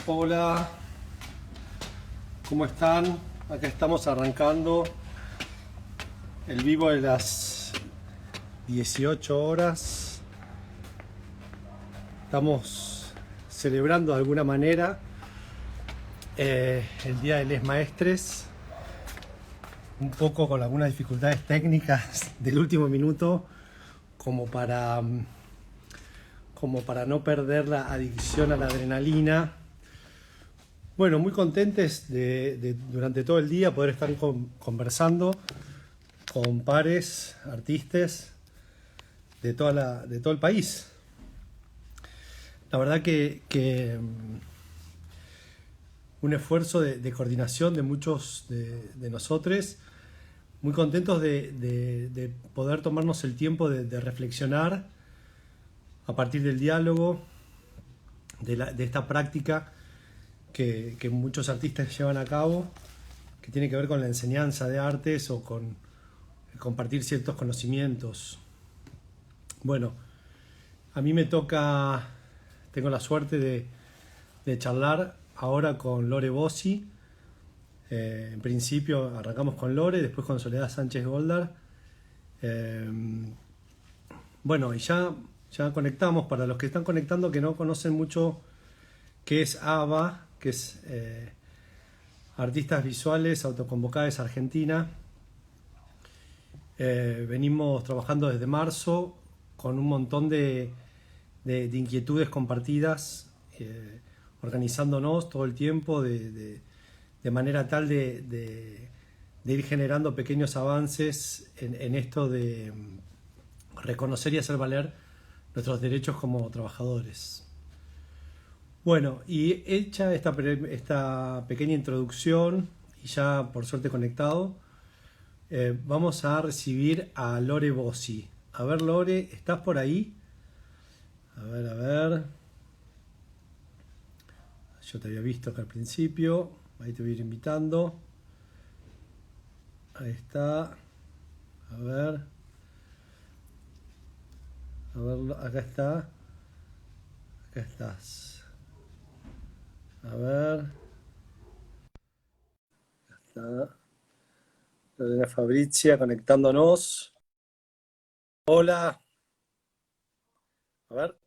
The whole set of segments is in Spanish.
Hola, ¿cómo están? Acá estamos arrancando el vivo de las 18 horas. Estamos celebrando de alguna manera el Día de Les Maestres, un poco con algunas dificultades técnicas del último minuto, como para no perder la adicción a la adrenalina. Bueno, muy contentes de durante todo el día poder estar conversando con pares, artistas de todo el país. La verdad que un esfuerzo de coordinación de muchos de nosotros, muy contentos de poder tomarnos el tiempo de reflexionar a partir del diálogo, de esta práctica que muchos artistas llevan a cabo, que tiene que ver con la enseñanza de artes o con compartir ciertos conocimientos. Bueno, a mí me toca, tengo la suerte de charlar ahora con Lore Bossi. En principio arrancamos con Lore, después con Soledad Sánchez Goldar. Eh, bueno, y ya conectamos, para los que están conectando que no conocen mucho qué es ABA, que es Artistas Visuales Autoconvocadas Argentina. Venimos trabajando desde marzo con un montón de inquietudes compartidas, organizándonos todo el tiempo de manera tal de ir generando pequeños avances en esto de reconocer y hacer valer nuestros derechos como trabajadores. Bueno, y hecha esta pequeña introducción y ya por suerte conectado, vamos a recibir a Lore Bossi. A ver, Lore, ¿estás por ahí? A ver, a ver. Yo te había visto acá al principio. Ahí te voy a ir invitando. Ahí está. A ver. A ver, acá está. Acá estás. A ver. Está Lorena Fabrizia conectándonos. Hola. A ver.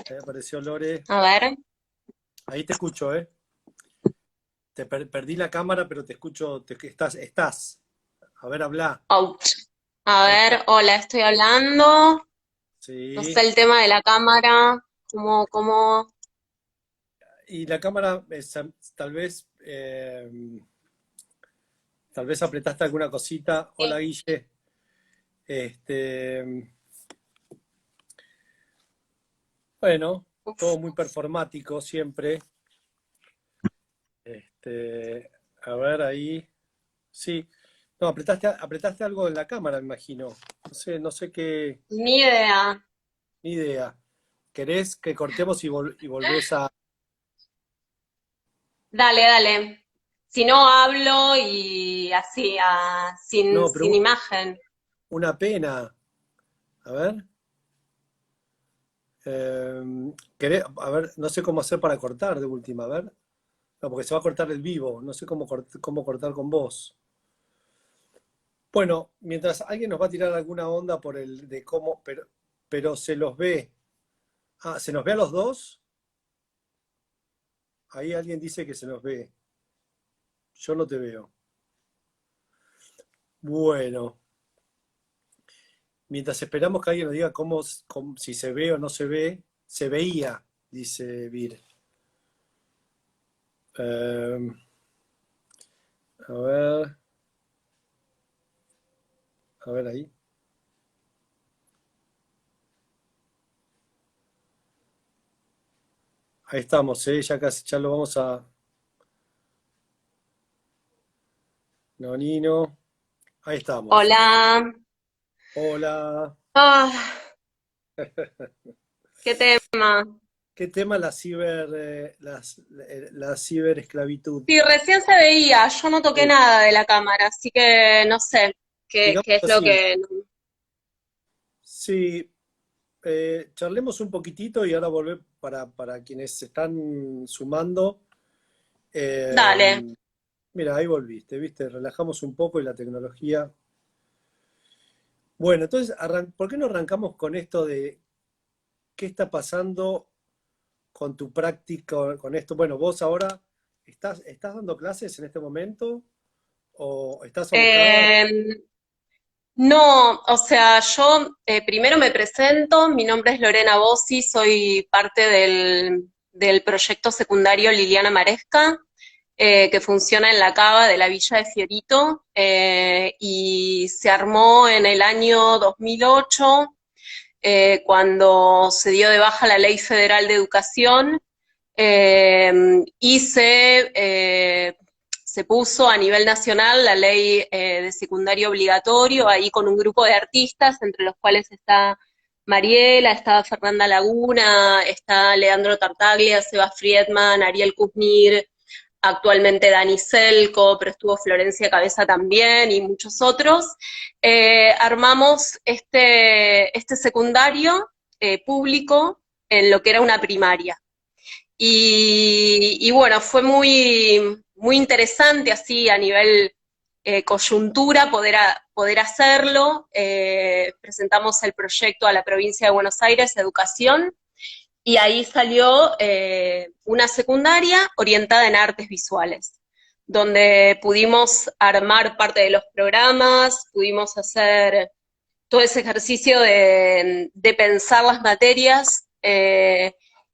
Ahí apareció Lore. A ver, Ahí te escucho, ¿eh? Perdí la cámara, pero te escucho. Estás. A ver, habla. ouch. A Ahí está. ver, hola, estoy hablando. No sé Sí. el tema de la cámara. ¿Cómo? Y la cámara, tal vez, apretaste alguna cosita. Hola, Sí. Guille. Este, bueno, todo Uf. muy performático siempre. A ver ahí. Sí. No, apretaste algo en la cámara, me imagino. No sé qué, Ni idea. ni idea. ¿Querés que cortemos y volvés a... Dale, dale. Si no hablo y así, sin, No, sin pero imagen. una pena. A ver. A ver, no sé cómo hacer para cortar de última, a ver. No, porque se va a cortar el vivo. No sé cómo cortar con vos. Bueno, mientras alguien nos va a tirar alguna onda por el de cómo, pero se los ve. Ah, ¿se nos ve a los dos? Ahí alguien dice que se nos ve. Yo no te veo. Bueno, mientras esperamos que alguien nos diga si se ve o no se ve, se veía, dice Vir. Eh, a ver ahí. Ahí estamos, ya casi, ya lo vamos a... Nonino. Ahí estamos. Hola. Hola. Ah, ¿qué tema? ¿Qué tema la ciberesclavitud? Sí, recién se veía. Yo no toqué Sí. nada de la cámara, así que no sé qué Digamos es lo así, que... sí, charlemos un poquitito y ahora volver para quienes se están sumando. Eh, Dale. Mira, ahí volviste, ¿viste? Relajamos un poco y la tecnología. Bueno, entonces, ¿por qué no arrancamos con esto de qué está pasando con tu práctica, con esto? Bueno, vos ahora estás dando clases en este momento o estás abocada. Eh, no, o sea, yo primero me presento, mi nombre es Lorena Bossi, soy parte del proyecto secundario Liliana Maresca, que funciona en la cava de la Villa de Fiorito, y se armó en el año 2008, cuando se dio de baja la Ley Federal de Educación, y se puso a nivel nacional la ley de secundario obligatorio, ahí con un grupo de artistas, entre los cuales está Mariela, está Fernanda Laguna, está Leandro Tartaglia, Seba Friedman, Ariel Kuznir, actualmente Dani Selco, pero estuvo Florencia Cabeza también y muchos otros. Armamos este secundario público en lo que era una primaria. Y bueno, fue muy interesante así a nivel coyuntura poder hacerlo. Presentamos el proyecto a la provincia de Buenos Aires, Educación, y ahí salió una secundaria orientada en artes visuales, donde pudimos armar parte de los programas, pudimos hacer todo ese ejercicio de pensar las materias,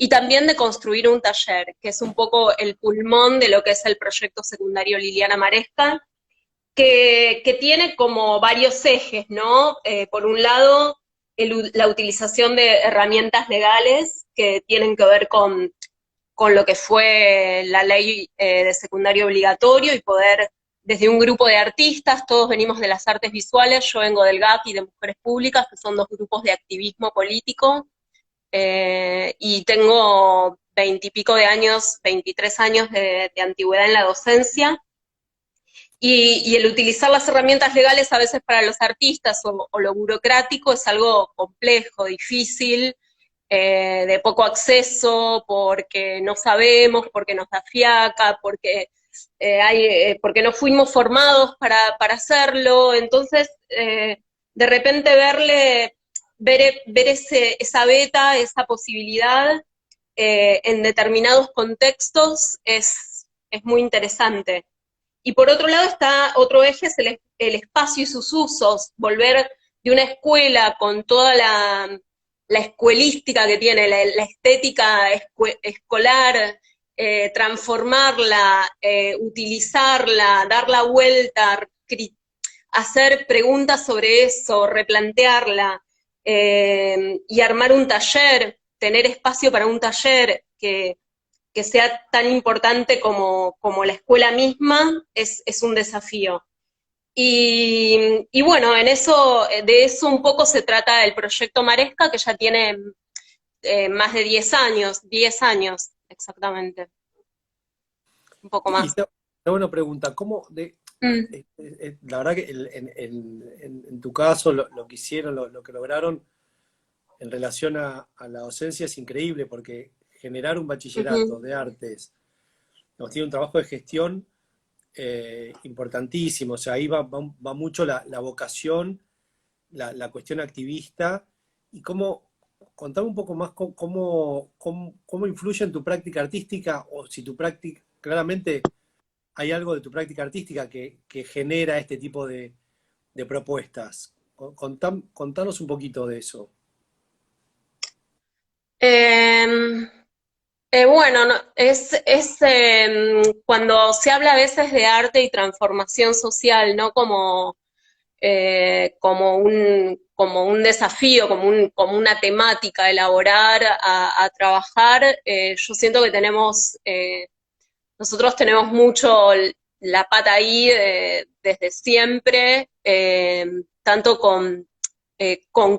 y también de construir un taller, que es un poco el pulmón de lo que es el proyecto secundario Liliana Maresca, que tiene como varios ejes, ¿no? Por un lado, la utilización de herramientas legales que tienen que ver con lo que fue la ley de secundario obligatorio y poder, desde un grupo de artistas, todos venimos de las artes visuales, yo vengo del GAC y de Mujeres Públicas, que son dos grupos de activismo político, y tengo 20 y pico de años, 23 años de antigüedad en la docencia, y el utilizar las herramientas legales a veces para los artistas o lo burocrático es algo complejo, difícil, de poco acceso, porque no sabemos, porque nos da fiaca, porque no fuimos formados para hacerlo. Entonces, de repente ver esa beta, esa posibilidad en determinados contextos es muy interesante. Y por otro lado está otro eje, es el espacio y sus usos, volver de una escuela con toda la escuelística que tiene, la estética escolar, transformarla, utilizarla, dar la vuelta, hacer preguntas sobre eso, replantearla, y armar un taller, tener espacio para un taller que sea tan importante como la escuela misma, es un desafío. Y bueno, de eso un poco se trata el proyecto Maresca, que ya tiene más de 10 años exactamente, un poco Y más. te hago una pregunta, Mm, la verdad que en tu caso lo que hicieron, lo que lograron en relación a la docencia es increíble porque generar un bachillerato ujú. de artes, nos tiene un trabajo de gestión importantísimo, o sea, ahí va mucho la vocación, la cuestión activista, y contame un poco más cómo influye en tu práctica artística, o si tu práctica, claramente hay algo de tu práctica artística que genera este tipo de propuestas. Contanos un poquito de eso. Eh, bueno, cuando se habla a veces de arte y transformación social, ¿no? Como un desafío, como una temática a elaborar, a trabajar. Yo siento que nosotros tenemos mucho la pata ahí desde siempre, tanto con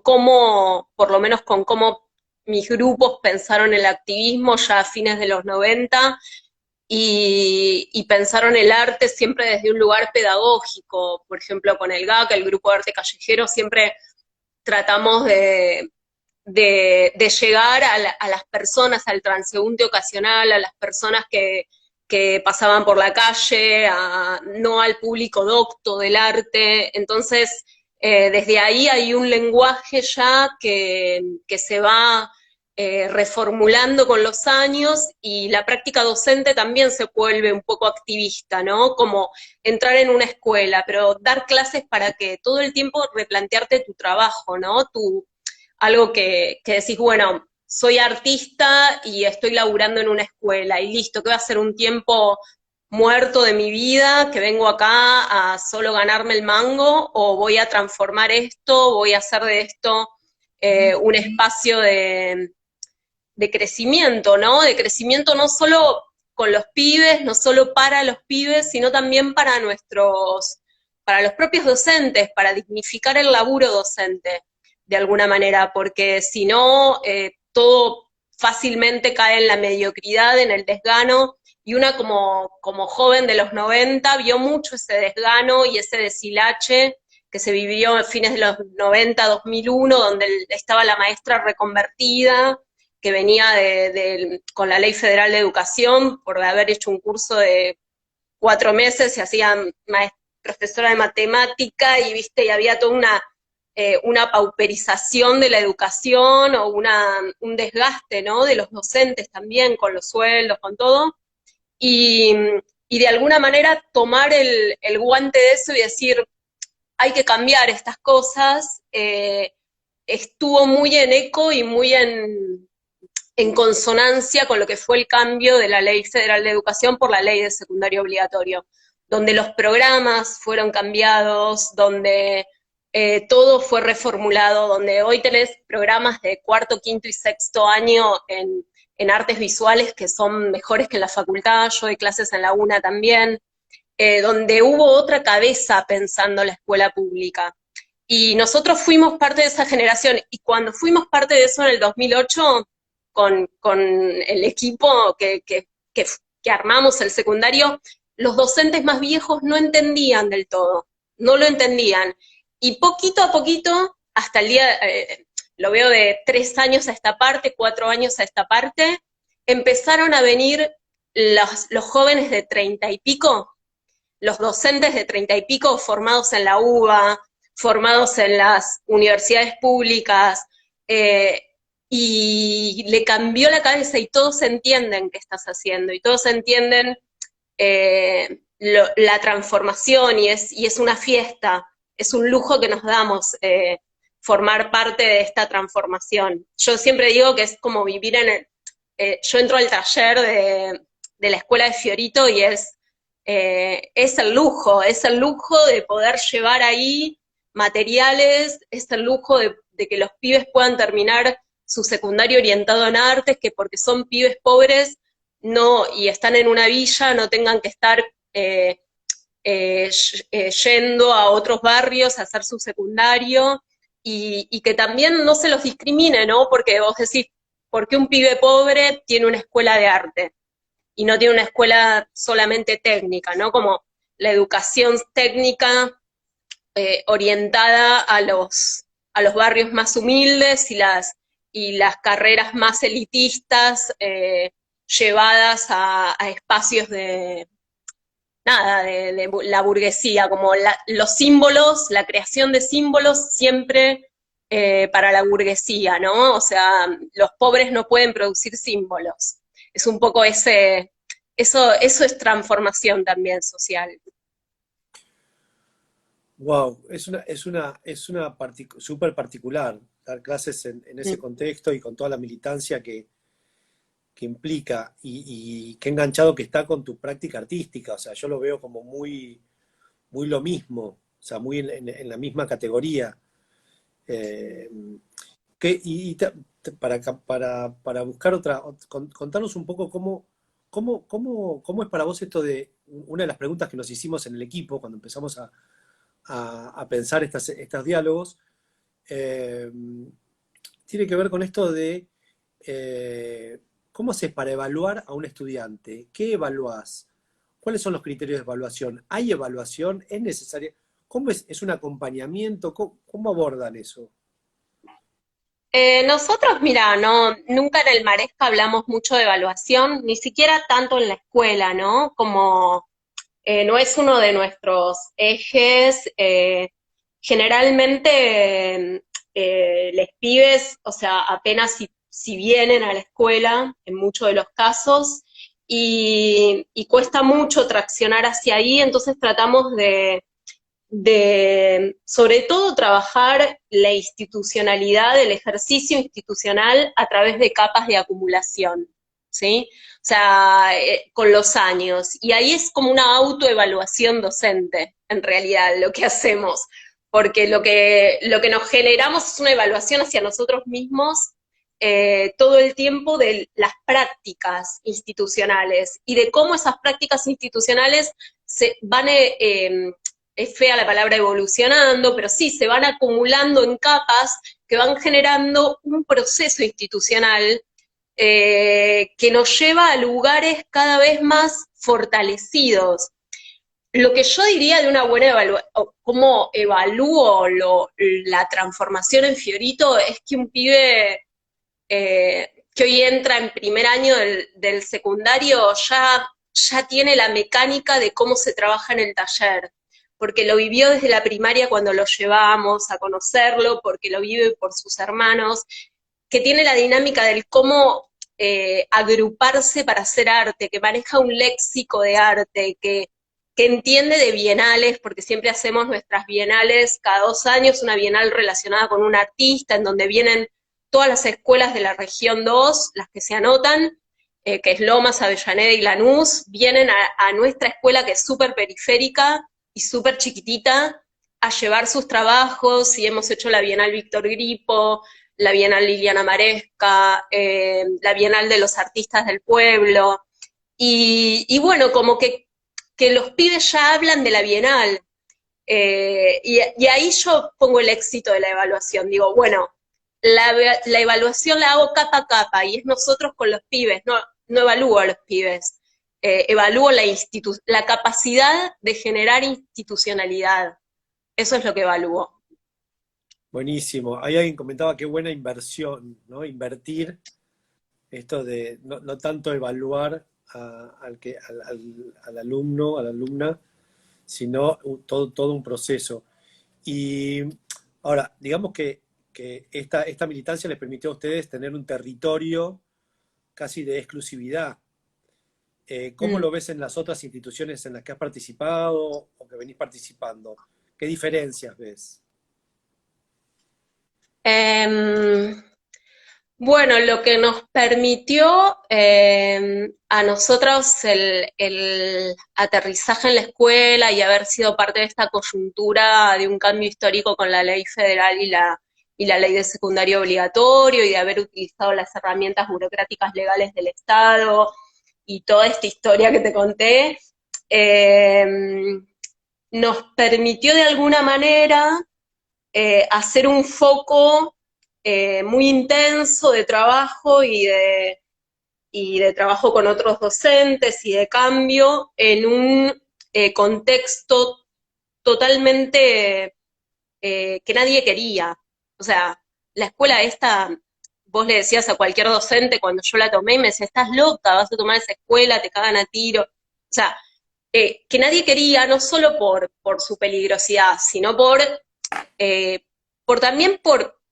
cómo, por lo menos con cómo mis grupos pensaron el activismo ya a fines de los 90, y pensaron el arte siempre desde un lugar pedagógico. Por ejemplo, con el GAC, el Grupo de Arte Callejero, siempre tratamos de llegar a las personas, al transeúnte ocasional, a las personas que pasaban por la calle, no al público docto del arte. Entonces, desde ahí hay un lenguaje ya que se va reformulando con los años, y la práctica docente también se vuelve un poco activista, ¿no? Como entrar en una escuela, pero dar clases para que todo el tiempo replantearte tu trabajo, ¿no? Algo que decís, bueno, soy artista y estoy laburando en una escuela y listo, que va a ser un tiempo muerto de mi vida, que vengo acá a solo ganarme el mango, o voy a transformar esto, voy a hacer de esto un espacio de crecimiento, ¿no? De crecimiento no solo con los pibes, no solo para los pibes, sino también para los propios docentes, para dignificar el laburo docente, de alguna manera, porque si no, todo fácilmente cae en la mediocridad, en el desgano, y una como joven de los 90 vio mucho ese desgano y ese deshilache que se vivió a fines de los 90, 2001, donde estaba la maestra reconvertida, que venía con la Ley Federal de Educación, por haber hecho un curso de 4 meses, se hacía profesora de matemática, y viste, y había toda una pauperización de la educación, o un desgaste, ¿no? De los docentes también, con los sueldos, con todo, y, y de alguna manera tomar el guante de eso y decir, hay que cambiar estas cosas, estuvo muy en eco y muy en consonancia con lo que fue el cambio de la Ley Federal de Educación por la Ley de Secundario Obligatorio, donde los programas fueron cambiados, donde todo fue reformulado, donde hoy tenés programas de cuarto, quinto y sexto año en artes visuales que son mejores que en la facultad. Yo doy clases en la UNA también, donde hubo otra cabeza pensando la escuela pública. Y nosotros fuimos parte de esa generación, y cuando fuimos parte de eso en el 2008, con el equipo que armamos el secundario, los docentes más viejos no entendían del todo, no lo entendían. Y poquito a poquito, hasta el día, lo veo de 3 años a esta parte, 4 años a esta parte, empezaron a venir los jóvenes de 30 y pico, los docentes de 30 y pico formados en la UBA, formados en las universidades públicas, y le cambió la cabeza, y todos entienden qué estás haciendo, y todos entienden la transformación, y es una fiesta, es un lujo que nos damos, formar parte de esta transformación. Yo siempre digo que es como vivir yo entro al taller de la escuela de Fiorito, y es el lujo de poder llevar ahí materiales, es el lujo de que los pibes puedan terminar su secundario orientado en artes, que porque son pibes pobres y están en una villa, no tengan que estar yendo a otros barrios a hacer su secundario, y que también no se los discrimine, ¿no? Porque vos decís, ¿por qué un pibe pobre tiene una escuela de arte y no tiene una escuela solamente técnica, ¿no? Como la educación técnica orientada a los barrios más humildes, y las carreras más elitistas llevadas a espacios de la burguesía, como los símbolos, la creación de símbolos siempre para la burguesía, ¿no? O sea, los pobres no pueden producir símbolos. Es un poco eso es transformación también social. Wow, es una súper particular dar clases en ese Mm. contexto y con toda la militancia que implica y qué enganchado que está con tu práctica artística. O sea, yo lo veo como muy lo mismo, o sea, muy en la misma categoría. Eh, para buscar contarnos un poco cómo es para vos esto de, una de las preguntas que nos hicimos en el equipo cuando empezamos a pensar estos diálogos, eh, tiene que ver con esto de cómo haces para evaluar a un estudiante, qué evaluás, cuáles son los criterios de evaluación, hay evaluación, es necesaria, cómo es un acompañamiento, cómo abordan eso. Nosotros, mira, no, nunca en el Maresca hablamos mucho de evaluación, ni siquiera tanto en la escuela, ¿no? Como no es uno de nuestros ejes. Generalmente, les pibes, o sea, apenas si vienen a la escuela, en muchos de los casos, y cuesta mucho traccionar hacia ahí, entonces tratamos sobre todo, trabajar la institucionalidad, el ejercicio institucional a través de capas de acumulación, ¿sí? O sea, con los años. Y ahí es como una autoevaluación docente, en realidad, lo que hacemos. Porque lo que nos generamos es una evaluación hacia nosotros mismos, todo el tiempo, de las prácticas institucionales y de cómo esas prácticas institucionales se van, es fea la palabra evolucionando, pero sí, se van acumulando en capas que van generando un proceso institucional, que nos lleva a lugares cada vez más fortalecidos. Lo que yo diría de una buena evaluación, cómo evalúo la transformación en Fiorito, es que un pibe, que hoy entra en primer año del secundario ya tiene la mecánica de cómo se trabaja en el taller, porque lo vivió desde la primaria cuando lo llevábamos a conocerlo, porque lo vive por sus hermanos, que tiene la dinámica del cómo, agruparse para hacer arte, que maneja un léxico de arte, que entiende de bienales, porque siempre hacemos nuestras bienales cada 2 años, una bienal relacionada con un artista, en donde vienen todas las escuelas de la región 2, las que se anotan, que es Lomas, Avellaneda y Lanús, vienen a nuestra escuela, que es súper periférica y súper chiquitita, a llevar sus trabajos, y hemos hecho la Bienal Víctor Gripo, la Bienal Liliana Maresca, la Bienal de los Artistas del Pueblo, y bueno, como que los pibes ya hablan de la Bienal, y ahí yo pongo el éxito de la evaluación. Digo, bueno, la evaluación la hago capa a capa, y es nosotros con los pibes, no evalúo a los pibes, evalúo la capacidad de generar institucionalidad. Eso es lo que evalúo. Buenísimo. Ahí alguien comentaba qué buena inversión, ¿no? Invertir, esto de no tanto evaluar al alumno, a la alumna, sino todo un proceso. Y ahora, digamos que esta militancia les permitió a ustedes tener un territorio casi de exclusividad. ¿Cómo Mm. lo ves en las otras instituciones en las que has participado o que venís participando? ¿Qué diferencias ves? Em, Bueno, lo que nos permitió, a nosotros, el aterrizaje en la escuela y haber sido parte de esta coyuntura de un cambio histórico con la ley federal y la ley de secundario obligatorio, y de haber utilizado las herramientas burocráticas legales del Estado y toda esta historia que te conté, eh, nos permitió de alguna manera, hacer un foco, muy intenso de trabajo y de trabajo con otros docentes y de cambio en un, contexto totalmente, que nadie quería. O sea, la escuela esta, vos le decías a cualquier docente cuando yo la tomé, y me decía, estás loca, vas a tomar esa escuela, te cagan a tiro. O sea, que nadie quería, no solo por su peligrosidad, sino eh, también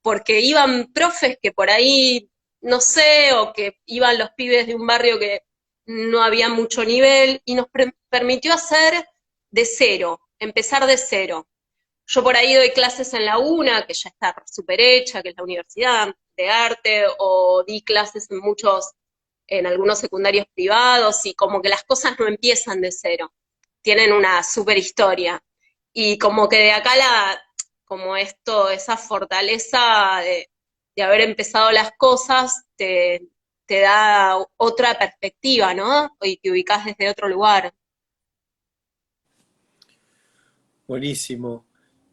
porque iban profes que por ahí, no sé, o que iban los pibes de un barrio que no había mucho nivel, y nos permitió hacer de cero, empezar de cero. Yo por ahí doy clases en la UNA, que ya está súper hecha, que es la Universidad de Arte, o di clases en algunos secundarios privados, y como que las cosas no empiezan de cero, tienen una super historia. Y como que de acá como esto, esa fortaleza de haber empezado las cosas, te da otra perspectiva, ¿no? Y te ubicás desde otro lugar. Buenísimo.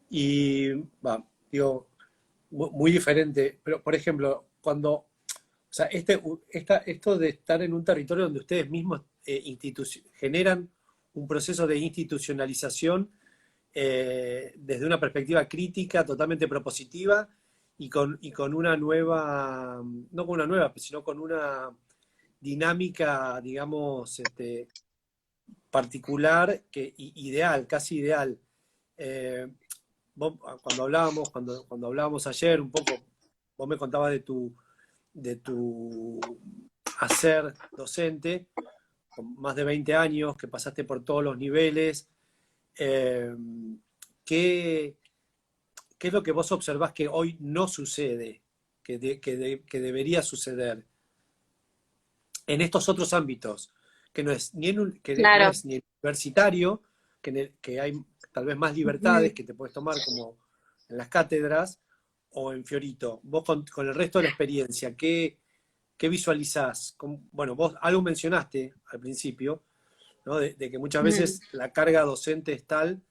Y, digo, muy diferente. Pero, por ejemplo, o sea, esto de estar en un territorio donde ustedes mismos generan un proceso de institucionalización, desde una perspectiva crítica, totalmente propositiva, y con una nueva, no con una nueva, sino con una dinámica, digamos, particular, ideal, casi ideal. Eh, cuando hablábamos ayer, un poco, vos me contabas de tu hacer docente, con más de 20 años, que pasaste por todos los niveles. Eh, ¿qué, ¿Qué es lo que vos observás que hoy no sucede, que debería suceder en estos otros ámbitos? Que no es ni, que no Claro. es ni universitario, que hay tal vez más libertades Ujú. que te puedes tomar como en las cátedras, o en Fiorito. Vos con el resto de la experiencia, ¿qué visualizás? Bueno, vos algo mencionaste al principio, ¿no? De que muchas Ujú. veces la carga docente es tal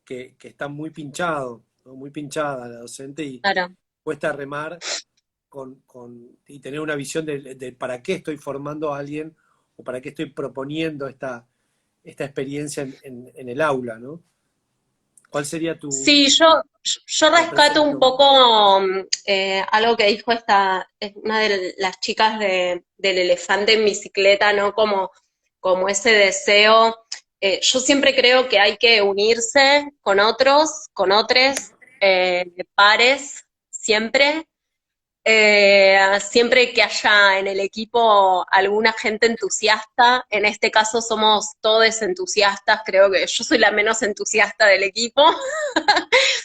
que está muy pinchado, ¿no? Muy pinchada la docente y Claro. cuesta remar y tener una visión de para qué estoy formando a alguien o para qué estoy proponiendo esta experiencia en el aula, ¿no? ¿Cuál sería Sí, yo tu rescato un apreciación? poco algo que dijo una de las chicas del elefante en bicicleta, ¿no? Como ese deseo. Yo siempre creo que hay que unirse con otros, con otros, pares, siempre. Siempre que haya en el equipo alguna gente entusiasta, en este caso somos todos entusiastas, creo que yo soy la menos entusiasta del equipo,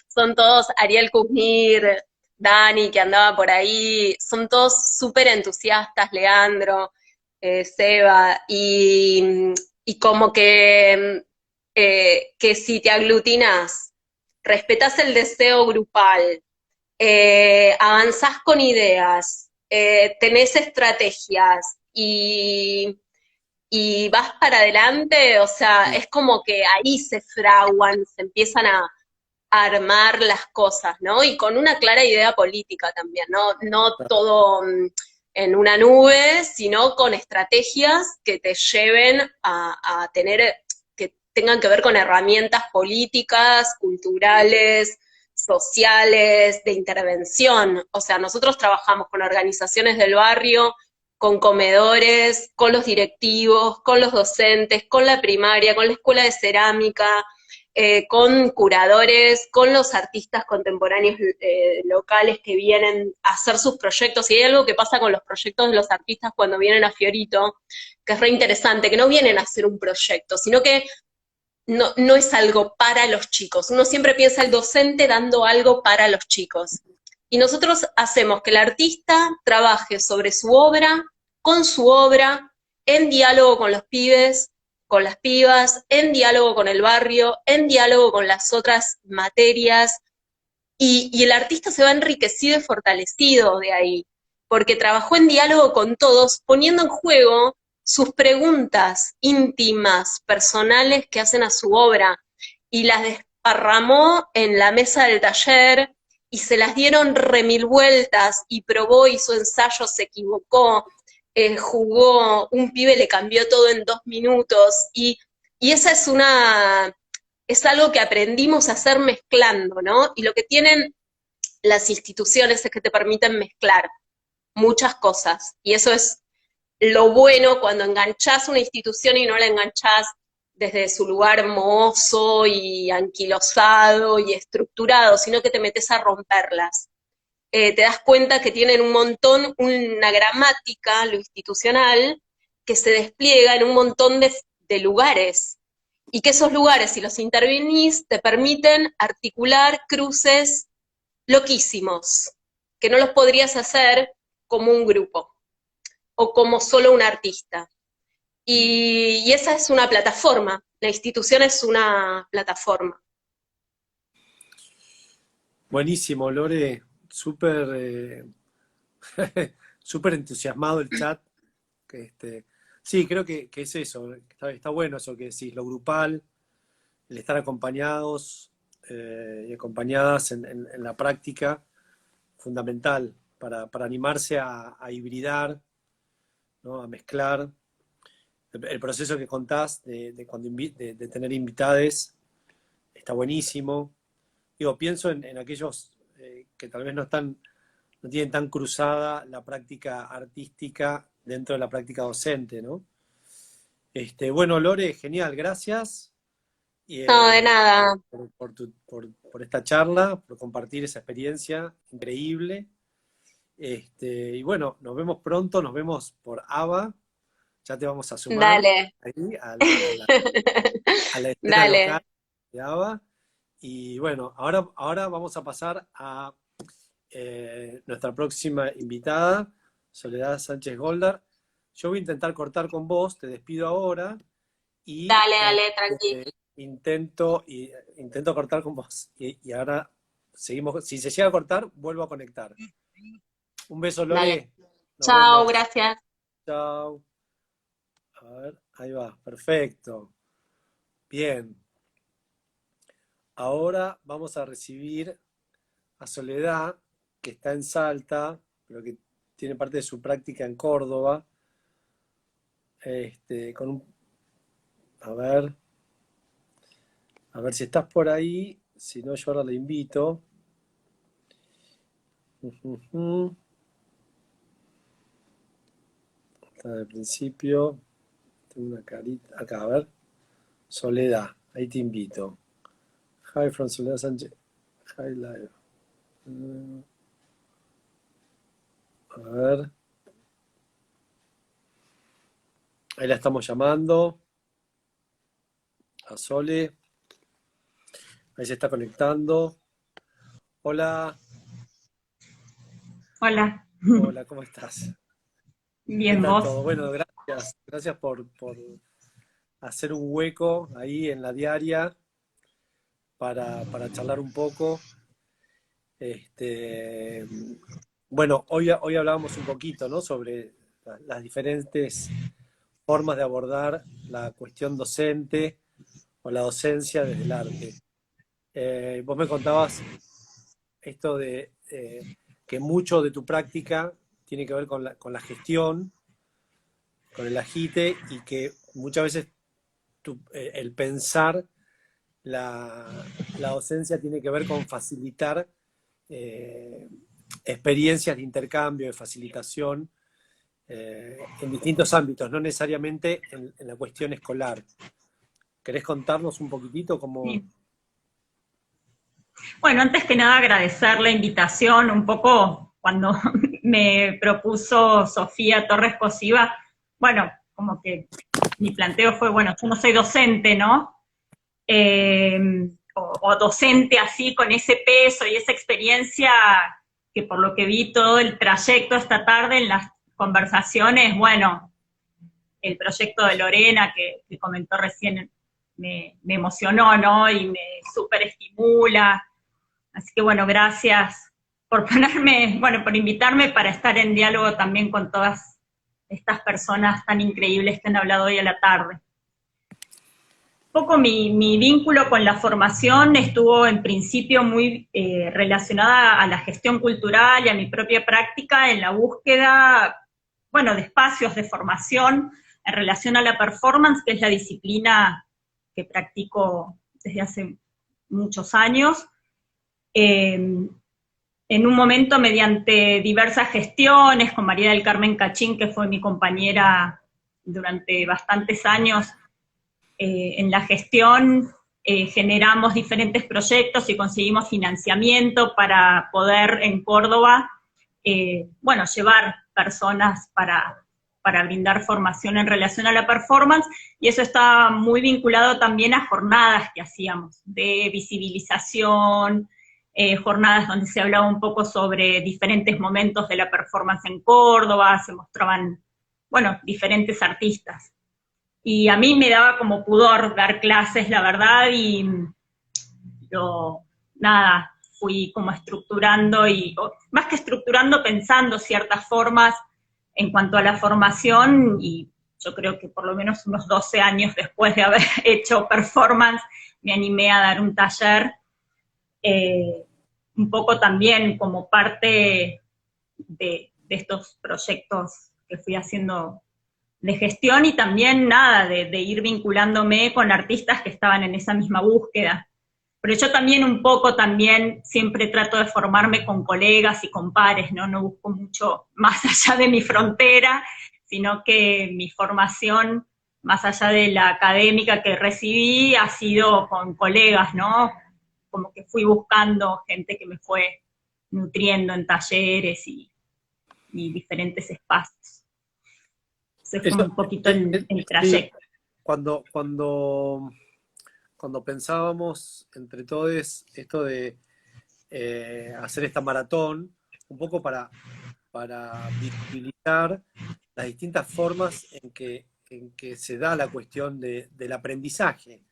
son todos Ariel Kuzmir, Dani, que andaba por ahí, son todos súper entusiastas, Leandro, Seba, y como que si te aglutinas, respetas el deseo grupal, avanzás con ideas, tenés estrategias y vas para adelante, o sea, Mm, es como que ahí se fraguan, se empiezan a armar las cosas, ¿no? Y con una clara idea política también, ¿no? No todo en una nube, sino con estrategias que te lleven a tener, que tengan que ver con herramientas políticas, culturales, sociales, de intervención. O sea, nosotros trabajamos con organizaciones del barrio, con comedores, con los directivos, con los docentes, con la primaria, con la escuela de cerámica, con curadores, con los artistas contemporáneos locales que vienen a hacer sus proyectos. Y hay algo que pasa con los proyectos de los artistas cuando vienen a Fiorito, que es re interesante, que no vienen a hacer un proyecto, sino que no es algo para los chicos. Uno siempre piensa el docente dando algo para los chicos. Y nosotros hacemos que el artista trabaje sobre su obra, con su obra, en diálogo con los pibes, con las pibas, en diálogo con el barrio, en diálogo con las otras materias, y el artista se va enriquecido y fortalecido de ahí, porque trabajó en diálogo con todos, poniendo en juego sus preguntas íntimas, personales que hacen a su obra, y las desparramó en la mesa del taller y se las dieron remil vueltas y probó, hizo ensayos, se equivocó, jugó, un pibe le cambió todo en 2 minutos y esa es algo que aprendimos a hacer mezclando, ¿no? Y lo que tienen las instituciones es que te permiten mezclar muchas cosas. Y eso es lo bueno cuando enganchás una institución y no la enganchás desde su lugar mohoso y anquilosado y estructurado, sino que te metes a romperlas. Te das cuenta que tienen un montón, una gramática, lo institucional, que se despliega en un montón de lugares y que esos lugares, si los intervenís, te permiten articular cruces loquísimos, que no los podrías hacer como un grupo o como solo un artista. mm. Y esa es una plataforma, la institución es una plataforma. Buenísimo, Lore. Súper súper entusiasmado el chat. Que sí, creo que es eso. Está bueno eso que decís, lo grupal, el estar acompañados y acompañadas en la práctica, fundamental para animarse a hibridar, ¿no? A mezclar. El proceso que contás cuando de tener invitades está buenísimo. Digo, pienso en aquellos que tal vez no están no tienen tan cruzada la práctica artística dentro de la práctica docente, ¿no? Bueno, Lore, genial, gracias No, de por, nada. por esta charla, por compartir esa experiencia increíble. Y bueno, nos vemos pronto, nos vemos por ABA, ya te vamos a sumar Dale. ahí a la escena local Dale. de ABA. Y bueno, ahora vamos a pasar a nuestra próxima invitada, Soledad Sánchez Goldar. Yo voy a intentar cortar con vos, te despido ahora y Dale, dale, tranqui. intento cortar con vos. Y ahora seguimos. Si se llega a cortar, vuelvo a conectar. Un beso, Dale. Lore. Nos Chao, vemos. gracias. Chao. A ver, ahí va. Perfecto. Bien. Ahora vamos a recibir a Soledad, que está en Salta, pero que tiene parte de su práctica en Córdoba. Con un, a ver si estás por ahí. Si no, yo ahora la invito. Está de principio. Tengo una carita. Acá, a ver. Soledad, ahí te invito. Hi from Soledad Sánchez. Hi live. A ver. Ahí la estamos llamando. A Sole. Ahí se está conectando. Hola. Hola, Hola, ¿cómo estás? ¿Qué bien tal vos. todo? Bueno, gracias. Gracias por hacer un hueco ahí en la diaria para charlar un poco. Bueno, hoy hablábamos un poquito, ¿no? Sobre las diferentes formas de abordar la cuestión docente o la docencia desde el arte. Vos me contabas esto de que mucho de tu práctica tiene que ver con la gestión, con el agite, y que muchas veces el pensar la docencia tiene que ver con facilitar experiencias de intercambio, de facilitación, en distintos ámbitos, no necesariamente en la cuestión escolar. ¿Querés contarnos un poquitito cómo? Sí. Bueno, antes que nada agradecer la invitación, un poco cuando me propuso Sofía Torres Cosiva, bueno, como que mi planteo fue, bueno, yo no soy docente, ¿no? O docente así con ese peso y esa experiencia que por lo que vi todo el trayecto esta tarde en las conversaciones, bueno, el proyecto de Lorena que comentó recién me emocionó, ¿no? Y me súper estimula. Así que bueno, gracias por ponerme, bueno, por invitarme para estar en diálogo también con todas estas personas tan increíbles que han hablado hoy a la tarde. Un poco mi vínculo con la formación estuvo en principio muy relacionada a la gestión cultural y a mi propia práctica en la búsqueda, bueno, de espacios de formación en relación a la performance, que es la disciplina que practico desde hace muchos años. En un momento, mediante diversas gestiones, con María del Carmen Cachín, que fue mi compañera durante bastantes años, en la gestión generamos diferentes proyectos y conseguimos financiamiento para poder en Córdoba, bueno, llevar personas para brindar formación en relación a la performance, y eso está muy vinculado también a jornadas que hacíamos de visibilización, jornadas donde se hablaba un poco sobre diferentes momentos de la performance en Córdoba, se mostraban, bueno, diferentes artistas. Y a mí me daba como pudor dar clases, la verdad, y nada, fui como estructurando, más que estructurando, pensando ciertas formas en cuanto a la formación, y yo creo que por lo menos unos 12 años después de haber hecho performance, me animé a dar un taller, un poco también como parte de estos proyectos que fui haciendo de gestión, y también nada, de ir vinculándome con artistas que estaban en esa misma búsqueda. Pero yo también un poco también siempre trato de formarme con colegas y con pares, ¿no? No busco mucho más allá de mi frontera, sino que mi formación, más allá de la académica que recibí, ha sido con colegas, ¿no? Como que fui buscando gente que me fue nutriendo en talleres y diferentes espacios. Ese fue un poquito el Sí, trayecto. cuando pensábamos entre todos esto de hacer esta maratón, un poco para visibilizar las distintas formas en que se da la cuestión del aprendizaje,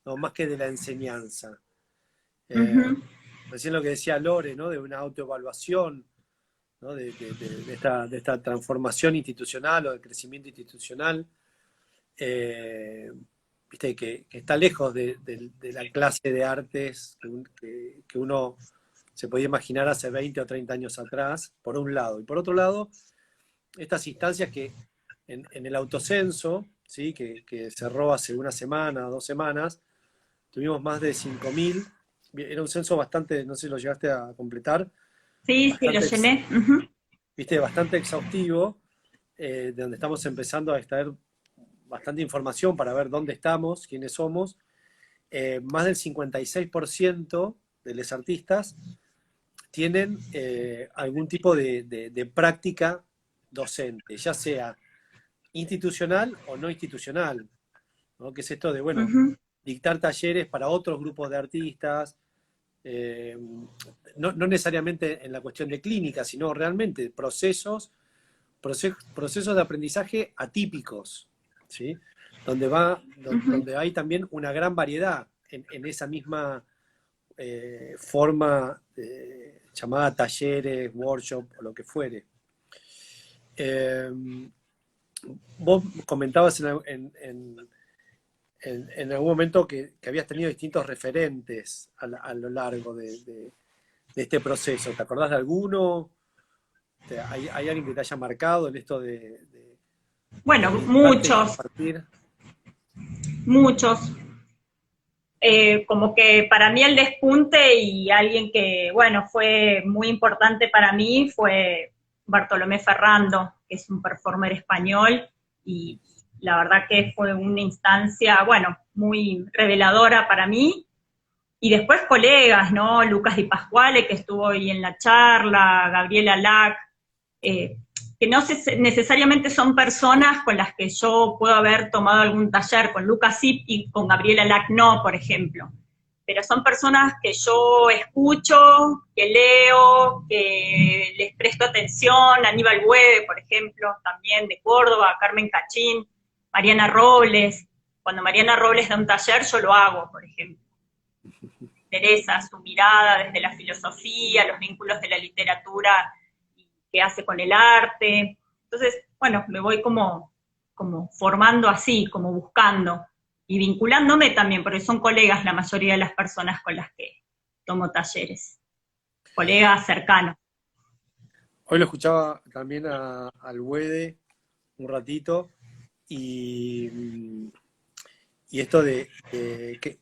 ¿no? Más que de la enseñanza. Recién lo que decía Lore, ¿no? De una autoevaluación, ¿no? de esta transformación institucional o de crecimiento institucional, viste, que está lejos de la clase de artes que uno se podía imaginar hace 20 o 30 años atrás, por un lado. Y por otro lado, estas instancias que en el autocenso, ¿sí? que cerró hace una semana, 2 semanas, tuvimos más de 5.000. Era un censo bastante, no sé si lo llegaste a completar. Sí, lo llené. Viste, bastante exhaustivo, de donde estamos empezando a extraer bastante información para ver dónde estamos, quiénes somos. Más del 56% de los artistas tienen algún tipo de práctica docente, ya sea institucional o no institucional, ¿no? Que es esto de, bueno, dictar talleres para otros grupos de artistas, no necesariamente en la cuestión de clínica, sino realmente procesos de aprendizaje atípicos, ¿sí? Donde hay también una gran variedad en esa misma forma llamada talleres, workshop o lo que fuere. Vos comentabas en algún momento que habías tenido distintos referentes a lo largo de este proceso. ¿Te acordás de alguno? ¿Hay alguien que te haya marcado en esto Bueno, muchos. Como que para mí el despunte y alguien que, bueno, fue muy importante para mí fue Bartolomé Ferrando, que es un performer español, y la verdad que fue una instancia, bueno, muy reveladora para mí. Y después colegas, ¿no? Lucas Di Pasquale, que estuvo ahí en la charla, Gabriela Lack, que no necesariamente son personas con las que yo puedo haber tomado algún taller, con Lucas Zip y con Gabriela Lack no, por ejemplo. Pero son personas que yo escucho, que leo, que les presto atención, Aníbal Bueve, por ejemplo, también de Córdoba, Carmen Cachín, Mariana Robles. Cuando Mariana Robles da un taller, yo lo hago, por ejemplo. Teresa, su mirada desde la filosofía, los vínculos de la literatura que hace con el arte. Entonces, bueno, me voy como formando así, como buscando, y vinculándome también, porque son colegas la mayoría de las personas con las que tomo talleres, colegas cercanos. Hoy lo escuchaba también al Güede un ratito, y esto de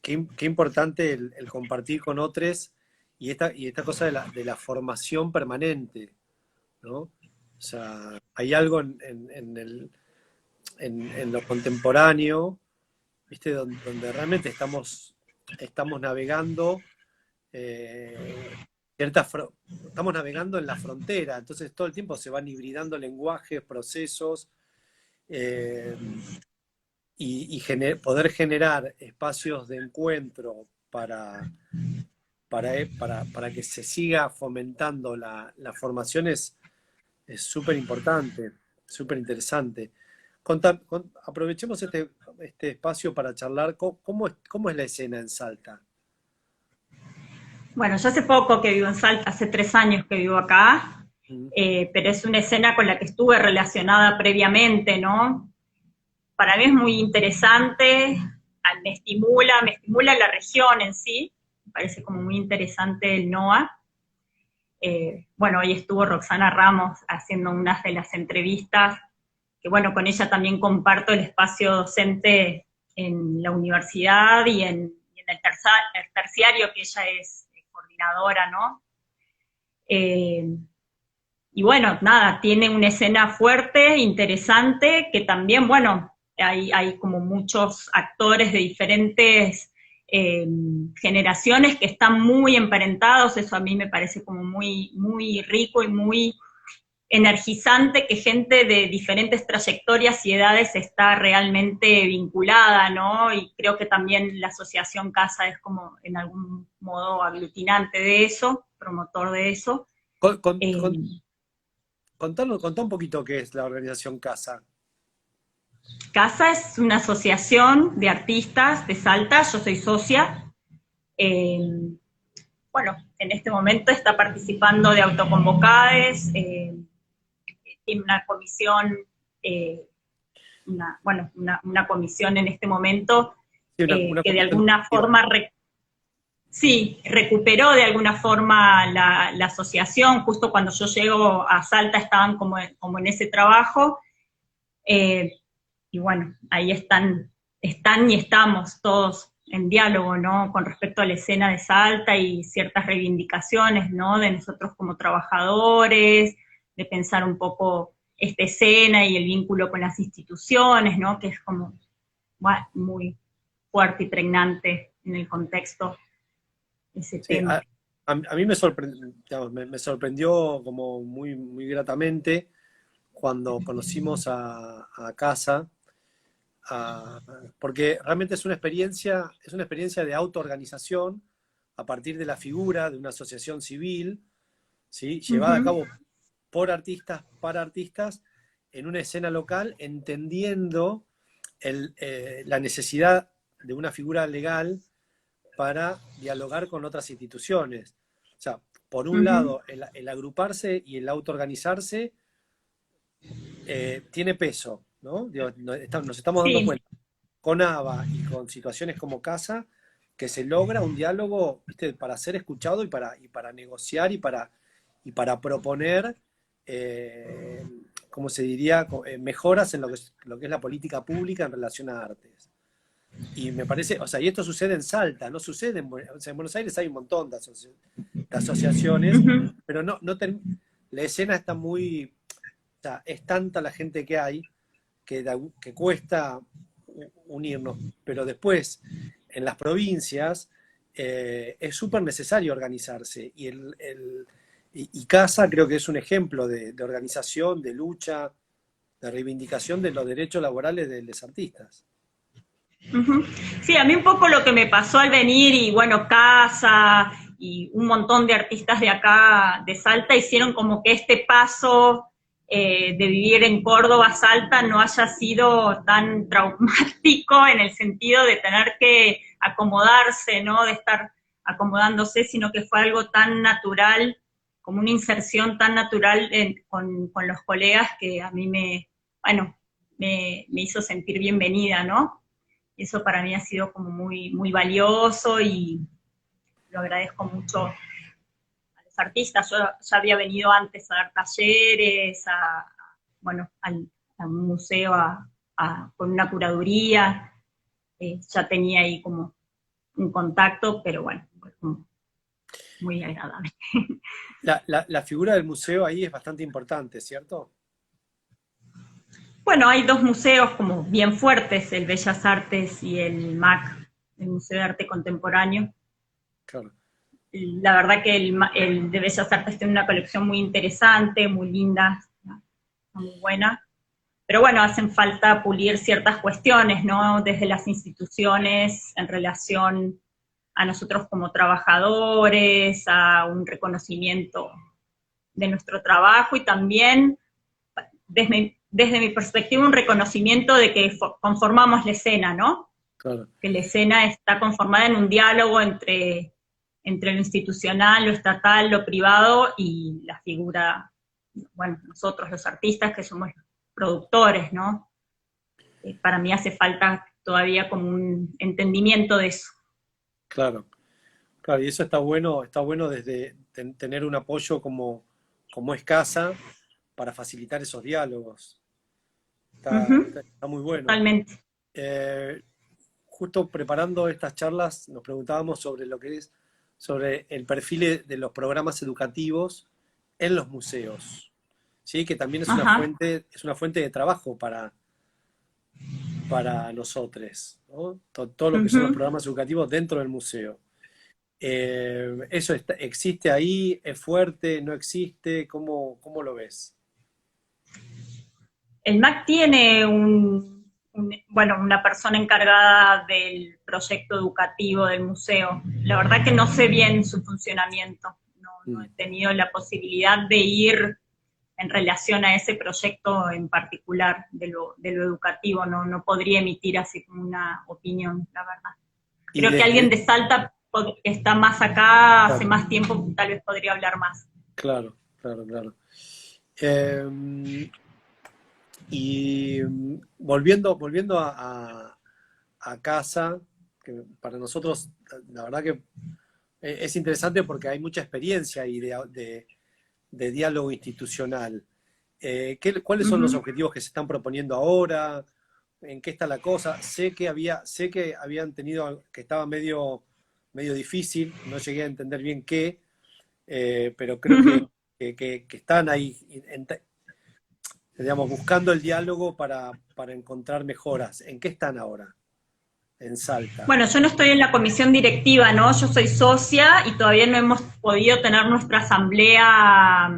qué importante el compartir con otros, y esta cosa de la formación permanente, ¿no? O sea, hay algo en lo contemporáneo, ¿viste? Donde realmente estamos navegando, estamos navegando en la frontera, entonces todo el tiempo se van hibridando lenguajes, procesos, y poder generar espacios de encuentro para que se siga fomentando la formación es súper importante, súper interesante. Aprovechemos este espacio para charlar. ¿Cómo es la escena en Salta? Bueno, yo hace poco que vivo en Salta, hace 3 años que vivo acá, pero es una escena con la que estuve relacionada previamente, ¿no? Para mí es muy interesante, me estimula la región en sí, me parece como muy interesante el NOA. Bueno, hoy estuvo Roxana Ramos haciendo unas de las entrevistas, que bueno, con ella también comparto el espacio docente en la universidad y en el terciario, que ella es coordinadora, ¿no? Y bueno, nada, tiene una escena fuerte, interesante, que también, bueno, hay como muchos actores de diferentes generaciones que están muy emparentados, eso a mí me parece como muy, muy rico y muy energizante, que gente de diferentes trayectorias y edades está realmente vinculada, ¿no? Y creo que también la Asociación Casa es como en algún modo aglutinante de eso, promotor de eso. Con- con- con- Contá un poquito qué es la organización Casa. Casa es una asociación de artistas de Salta, yo soy socia. Eh, bueno, en este momento está participando de autoconvocades, tiene una comisión, una comisión en este momento Sí, que de alguna forma recuperó de alguna forma la asociación. Justo cuando yo llego a Salta estaban como en ese trabajo, y bueno, ahí están y estamos todos en diálogo, ¿no? Con respecto a la escena de Salta y ciertas reivindicaciones, ¿no? De nosotros como trabajadores, de pensar un poco esta escena y el vínculo con las instituciones, ¿no? Que es como muy fuerte y pregnante en el contexto ese Sí, tema. a mí me sorprendió, digamos, me sorprendió como muy, muy gratamente cuando conocimos a Casa, porque realmente es una experiencia de autoorganización a partir de la figura de una asociación civil, ¿sí? Llevada a cabo por artistas, para artistas, en una escena local, entendiendo la necesidad de una figura legal para dialogar con otras instituciones. O sea, por un lado, el agruparse y el autoorganizarse tiene peso, ¿no? Digo, nos estamos dando Sí. cuenta con ABA y con situaciones como Casa que se logra un diálogo, ¿viste? Para ser escuchado y para negociar y para proponer, ¿cómo se diría? Mejoras en lo que es la política pública en relación a artes. Y me parece, o sea, y esto sucede en Salta, no sucede o sea, en Buenos Aires hay un montón de asociaciones, pero la escena está muy, o sea, es tanta la gente que hay que cuesta unirnos, pero después en las provincias es súper necesario organizarse y Casa creo que es un ejemplo de organización, de lucha, de reivindicación de los derechos laborales de los artistas. Sí, a mí un poco lo que me pasó al venir, y bueno, Casa y un montón de artistas de acá, de Salta, hicieron como que este paso de vivir en Córdoba, Salta, no haya sido tan traumático en el sentido de tener que acomodarse, ¿no? De estar acomodándose, sino que fue algo tan natural, como una inserción tan natural con los colegas, que a mí me hizo sentir bienvenida, ¿no? Eso para mí ha sido como muy, muy valioso y lo agradezco mucho a los artistas. Yo ya había venido antes a dar talleres, a un museo, con una curaduría, ya tenía ahí como un contacto, pero bueno, fue como muy agradable. La figura del museo ahí es bastante importante, ¿cierto? Bueno, hay dos museos como bien fuertes, el Bellas Artes y el MAC, el Museo de Arte Contemporáneo. Claro. La verdad que el de Bellas Artes tiene una colección muy interesante, muy linda, muy buena. Pero bueno, hacen falta pulir ciertas cuestiones, ¿no? Desde las instituciones en relación a nosotros como trabajadores, a un reconocimiento de nuestro trabajo y también desde mi perspectiva un reconocimiento de que conformamos la escena, ¿no? Claro. Que la escena está conformada en un diálogo entre lo institucional, lo estatal, lo privado y la figura, bueno, nosotros los artistas que somos productores, ¿no? Para mí hace falta todavía como un entendimiento de eso. Claro, claro, y eso está bueno desde tener un apoyo como es Casa para facilitar esos diálogos. Está muy bueno. Totalmente. justo preparando estas charlas nos preguntábamos sobre el perfil de los programas educativos en los museos, ¿sí? Que también es una fuente de trabajo para nosotros, ¿no? Todo lo que son los programas educativos dentro del museo. ¿Eso existe ahí? ¿Es fuerte? ¿No existe? ¿Cómo lo ves? El MAC tiene una persona encargada del proyecto educativo del museo. La verdad que no sé bien su funcionamiento. No he tenido la posibilidad de ir en relación a ese proyecto en particular de lo educativo. No podría emitir así como una opinión, la verdad. Creo que alguien de Salta que está más acá, hace más tiempo, tal vez podría hablar más. Claro. Y volviendo a casa, que para nosotros, la verdad que es interesante porque hay mucha experiencia ahí de diálogo institucional. ¿Cuáles son los objetivos que se están proponiendo ahora? ¿En qué está la cosa? Sé que habían tenido, que estaba medio difícil, no llegué a entender bien qué, pero creo que están ahí, digamos, buscando el diálogo para encontrar mejoras. ¿En qué están ahora? En Salta. Bueno, yo no estoy en la comisión directiva, ¿no? Yo soy socia y todavía no hemos podido tener nuestra asamblea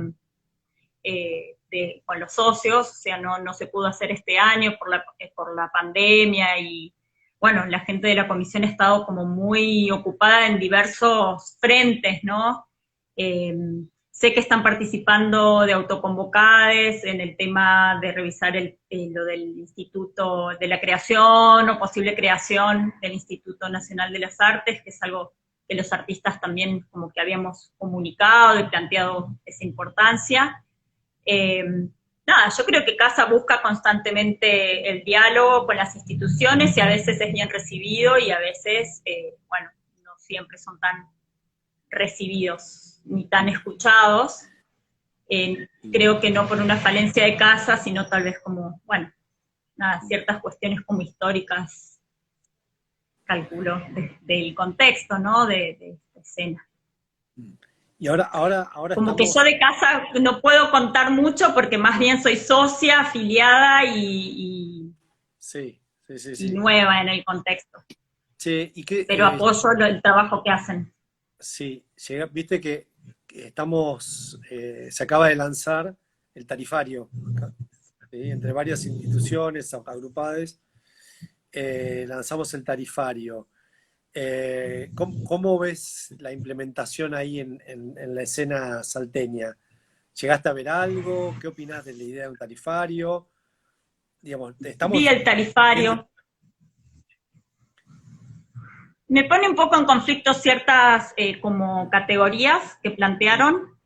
con los socios, o sea, no se pudo hacer este año por la pandemia y, bueno, la gente de la comisión ha estado como muy ocupada en diversos frentes, ¿no? Sé que están participando de autoconvocades en el tema de revisar lo del Instituto de la Creación o posible creación del Instituto Nacional de las Artes, que es algo que los artistas también como que habíamos comunicado y planteado esa importancia. Yo creo que Casa busca constantemente el diálogo con las instituciones y a veces es bien recibido y a veces, no siempre son tan recibidos ni tan escuchados. Creo que no por una falencia de Casa, sino tal vez como, ciertas cuestiones como históricas, calculo, del contexto, ¿no? De escena. Y ahora como estamos... que yo de Casa no puedo contar mucho porque más bien soy socia, afiliada y nueva en el contexto. Sí, pero apoyo el trabajo que hacen. Sí, viste que se acaba de lanzar el tarifario, ¿sí? Entre varias instituciones agrupadas, lanzamos el tarifario. ¿Cómo ves la implementación ahí en la escena salteña? ¿Llegaste a ver algo? ¿Qué opinás de la idea de un tarifario? Digamos, Vi el tarifario. Me pone un poco en conflicto ciertas como categorías que plantearon,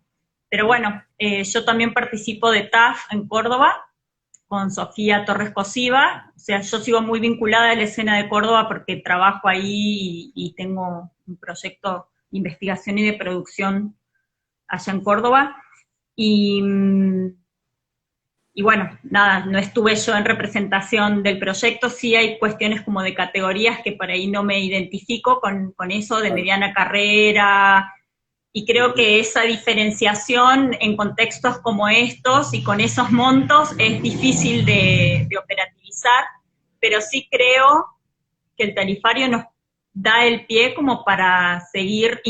pero bueno, yo también participo de TAF en Córdoba, con Sofía Torres Cosiva, o sea, yo sigo muy vinculada a la escena de Córdoba porque trabajo ahí y tengo un proyecto de investigación y de producción allá en Córdoba, y bueno, nada, no estuve yo en representación del proyecto, sí hay cuestiones como de categorías que por ahí no me identifico con eso de mediana carrera, y creo que esa diferenciación en contextos como estos y con esos montos es difícil de operativizar, pero sí creo que el tarifario nos da el pie como para seguir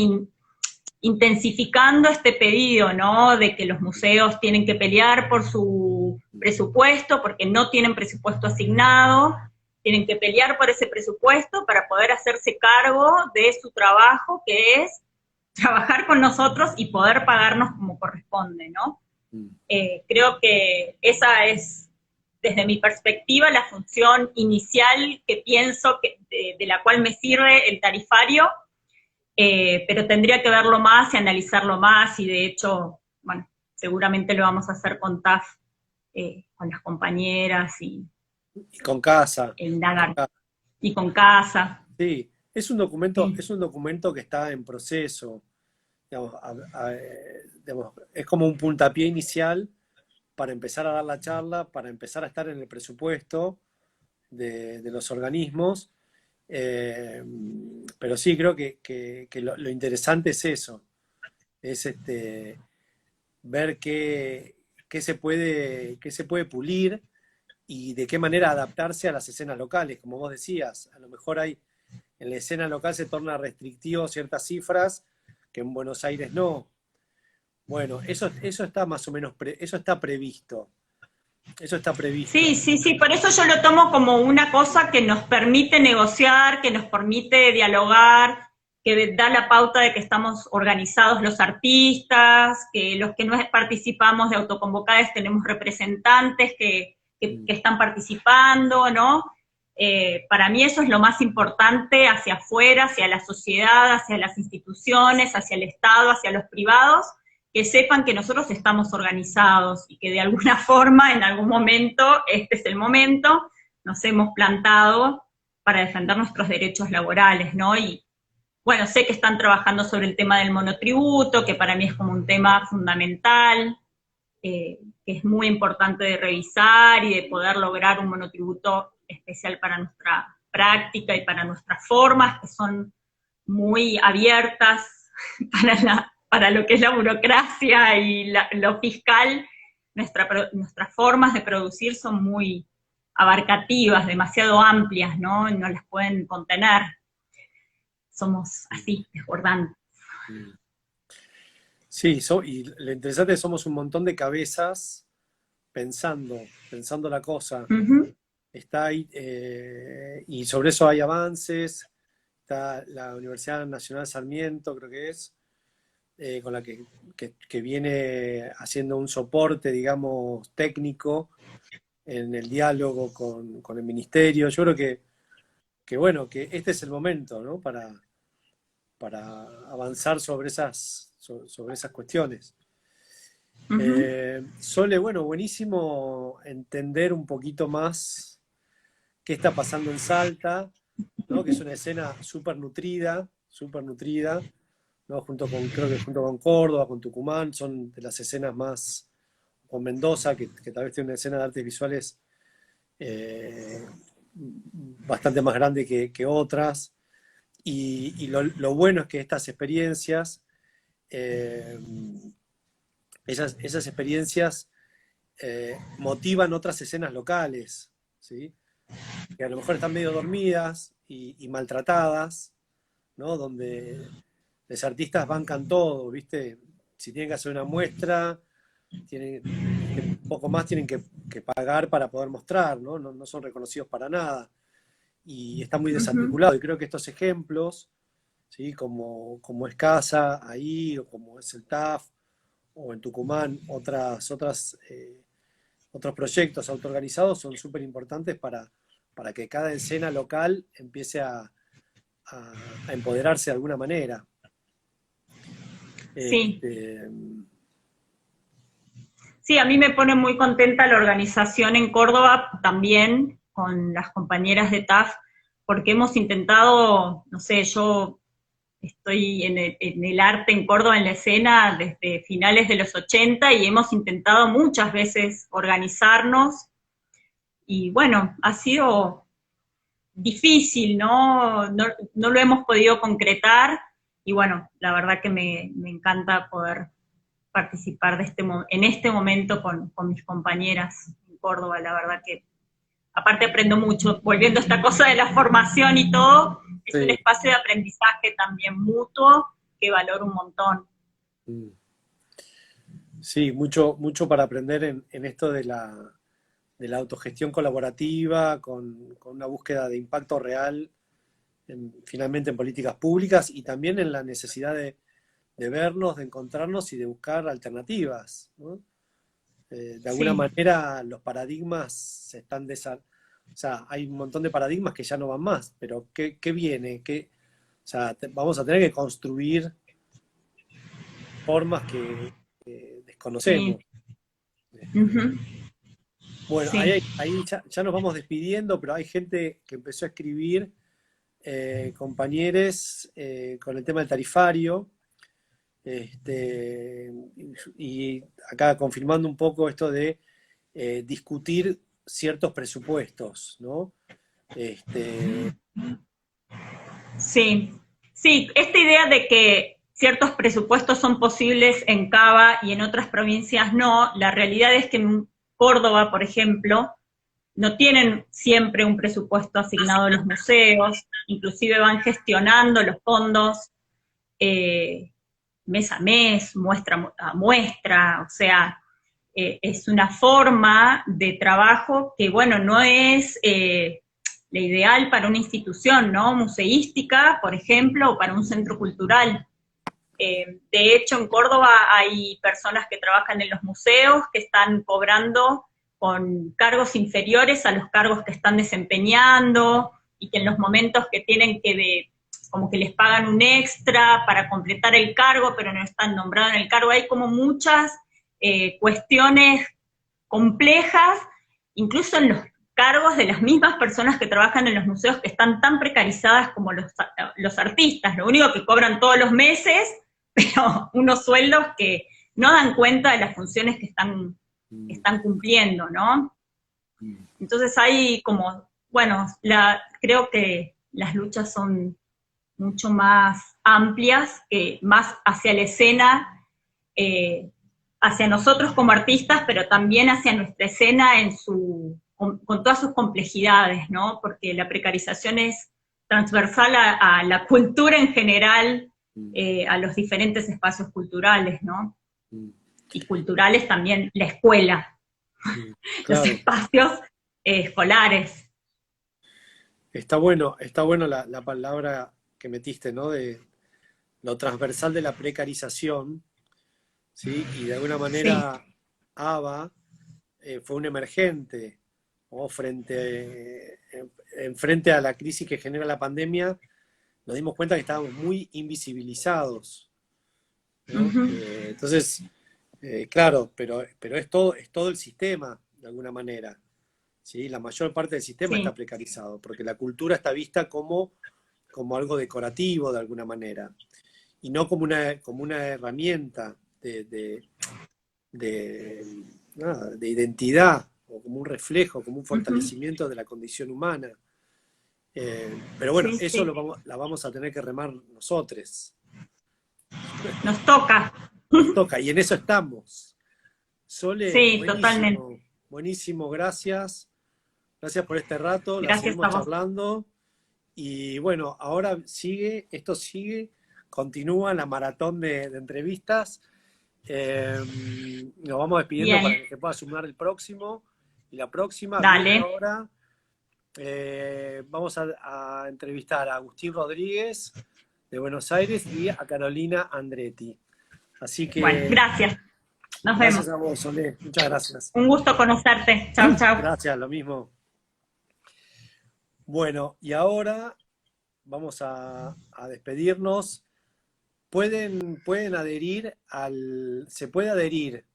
intensificando este pedido, ¿no? De que los museos tienen que pelear por su presupuesto, porque no tienen presupuesto asignado, tienen que pelear por ese presupuesto para poder hacerse cargo de su trabajo, que es trabajar con nosotros y poder pagarnos como corresponde, ¿no? Creo que esa es, desde mi perspectiva, la función inicial que pienso de la cual me sirve el tarifario, pero tendría que verlo más y analizarlo más, y de hecho, bueno, seguramente lo vamos a hacer con TAF, con las compañeras y con Casa. Y con Casa. Sí, es un documento que está en proceso. Digamos, es como un puntapié inicial para empezar a dar la charla, para empezar a estar en el presupuesto de los organismos. Pero sí, creo que lo interesante es eso, es ver qué se puede pulir y de qué manera adaptarse a las escenas locales. Como vos decías, a lo mejor en la escena local se torna restrictivo ciertas cifras que en Buenos Aires no. Bueno, eso está más o menos, eso está previsto. Eso está previsto. Sí, sí, sí, por eso yo lo tomo como una cosa que nos permite negociar, que nos permite dialogar, que da la pauta de que estamos organizados los artistas, que los que no participamos de autoconvocadas tenemos representantes que están participando, ¿no? Para mí eso es lo más importante hacia afuera, hacia la sociedad, hacia las instituciones, hacia el Estado, hacia los privados, que sepan que nosotros estamos organizados y que de alguna forma, en algún momento, este es el momento, nos hemos plantado para defender nuestros derechos laborales, ¿no? Y bueno, sé que están trabajando sobre el tema del monotributo, que para mí es como un tema fundamental, que es muy importante de revisar y de poder lograr un monotributo especial para nuestra práctica y para nuestras formas, que son muy abiertas para lo que es la burocracia y lo fiscal. Nuestras formas de producir son muy abarcativas, demasiado amplias, ¿no? No las pueden contener. Somos así, desbordantes. Sí, y lo interesante es que somos un montón de cabezas pensando la cosa. Está ahí, y sobre eso hay avances. Está la Universidad Nacional Sarmiento, creo que es, con la que viene haciendo un soporte, digamos, técnico en el diálogo con el ministerio. Yo creo que bueno, que este es el momento, ¿no? Para avanzar sobre esas cuestiones. Sole, bueno, buenísimo entender un poquito más qué está pasando en Salta, ¿no? Que es una escena súper nutrida, ¿no? Creo que junto con Córdoba, con Tucumán, son de las escenas más, con Mendoza, que tal vez tiene una escena de artes visuales bastante más grande que otras. Y lo bueno es que estas experiencias, esas experiencias motivan otras escenas locales, ¿sí? Que a lo mejor están medio dormidas y maltratadas, ¿no? Donde los artistas bancan todo, ¿viste? Si tienen que hacer una muestra, poco más tienen que pagar para poder mostrar, ¿no? No son reconocidos para nada. Y está muy desarticulado. Y creo que estos ejemplos, ¿sí? Como es Casa ahí, o como es el TAF, o en Tucumán, otros proyectos autoorganizados son súper importantes para que cada escena local empiece a empoderarse de alguna manera. Sí. Sí, a mí me pone muy contenta la organización en Córdoba también, con las compañeras de TAF, porque hemos intentado, no sé, yo estoy en el arte en Córdoba, en la escena, desde finales de los 80, y hemos intentado muchas veces organizarnos, y bueno, ha sido difícil, ¿no? No lo hemos podido concretar, y bueno, la verdad que me encanta poder participar en este momento con mis compañeras en Córdoba. La verdad que aparte aprendo mucho, volviendo a esta cosa de la formación y todo, es un espacio de aprendizaje también mutuo que valoro un montón. Sí, mucho para aprender en esto de la autogestión colaborativa, con una búsqueda de impacto real, finalmente en políticas públicas, y también en la necesidad de vernos, de encontrarnos y de buscar alternativas, ¿no? De alguna manera los paradigmas se están o sea, hay un montón de paradigmas que ya no van más, pero ¿qué viene? O sea, vamos a tener que construir formas que desconocemos. Bueno, ahí ya nos vamos despidiendo, pero hay gente que empezó a escribir, compañeros, con el tema del tarifario. Y acá confirmando un poco esto de discutir ciertos presupuestos, ¿no? Sí, sí, esta idea de que ciertos presupuestos son posibles en Cava y en otras provincias no, la realidad es que en Córdoba, por ejemplo, no tienen siempre un presupuesto asignado a los museos, inclusive van gestionando los fondos mes a mes, muestra a muestra, o sea, es una forma de trabajo que, bueno, no es la ideal para una institución, ¿no? Museística, por ejemplo, o para un centro cultural. De hecho, en Córdoba hay personas que trabajan en los museos que están cobrando con cargos inferiores a los cargos que están desempeñando y que en los momentos que tienen que como que les pagan un extra para completar el cargo, pero no están nombrados en el cargo. Hay como muchas cuestiones complejas, incluso en los cargos de las mismas personas que trabajan en los museos, que están tan precarizadas como los artistas. Lo único que cobran todos los meses, pero unos sueldos que no dan cuenta de las funciones que están cumpliendo, ¿no? Entonces hay como, bueno, creo que las luchas son mucho más amplias, más hacia la escena, hacia nosotros como artistas, pero también hacia nuestra escena con todas sus complejidades, ¿no? Porque la precarización es transversal a la cultura en general, a los diferentes espacios culturales, ¿no? Y culturales también la escuela, Claro. los espacios escolares. Está bueno la palabra que metiste, ¿no? De lo transversal de la precarización, ¿sí? Y de alguna manera sí. ABA fue un emergente, ¿no? Frente a la crisis que genera la pandemia, nos dimos cuenta que estábamos muy invisibilizados, ¿no? Entonces, claro, pero es todo el sistema, de alguna manera. ¿Sí? La mayor parte del sistema está precarizado, porque la cultura está vista como algo decorativo, de alguna manera, y no como una herramienta de identidad, o como un reflejo, como un fortalecimiento de la condición humana. Pero bueno, eso la vamos a tener que remar nosotros. Nos toca. Nos toca, y en eso estamos. Sole, sí, buenísimo, totalmente. Buenísimo, gracias. Gracias por este rato, Gracias, la seguimos charlando. Y bueno, ahora esto sigue, continúa la maratón de entrevistas. Nos vamos despidiendo para que se pueda sumar el próximo y la próxima. Dale. Ahora vamos a entrevistar a Agustín Rodríguez de Buenos Aires y a Carolina Andretti. Así que. Bueno, gracias. Nos vemos. Gracias a vos, Solé. Muchas gracias. Un gusto conocerte. Chau, chau. Gracias, lo mismo. Bueno, y ahora vamos a despedirnos. Pueden adherir se puede adherir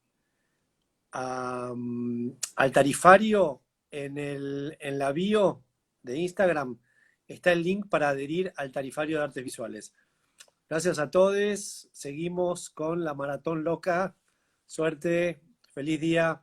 al tarifario en la bio de Instagram. Está el link para adherir al tarifario de artes visuales. Gracias a todos. Seguimos con la Maratón Loca. Suerte. Feliz día.